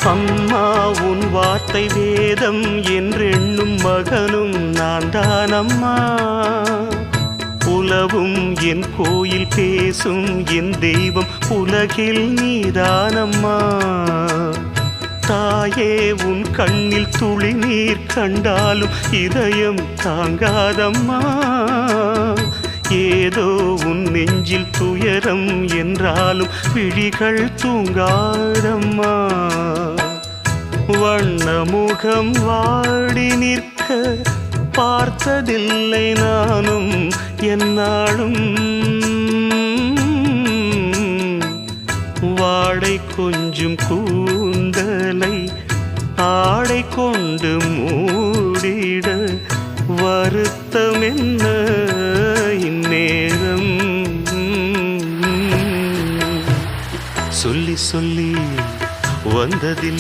அம்மா உன் வார்த்தை வேதம் என்றெண்ணும் மகனும் நான் தானம்மா. உலவும் என் கோயில் பேசும் என் தெய்வம் உலகில் நீதானம்மா. தாயே உன் கண்ணில் துளி நீர் கண்டாலும் இதயம் தாங்காதம்மா. ஏதோ உன் நெஞ்சில் துயரம் என்றாலும் விழிகள் தூங்காதம்மா. வண்ணமுகம் வாடி நிற்க பார்த்ததில்லை நானும் என்னாலும். வாடை கொஞ்சம் கூந்தலை ஆடை கொண்டு மூடிட வருத்தம் என்ன இந்நேரம். சொல்லி சொல்லி வந்ததில்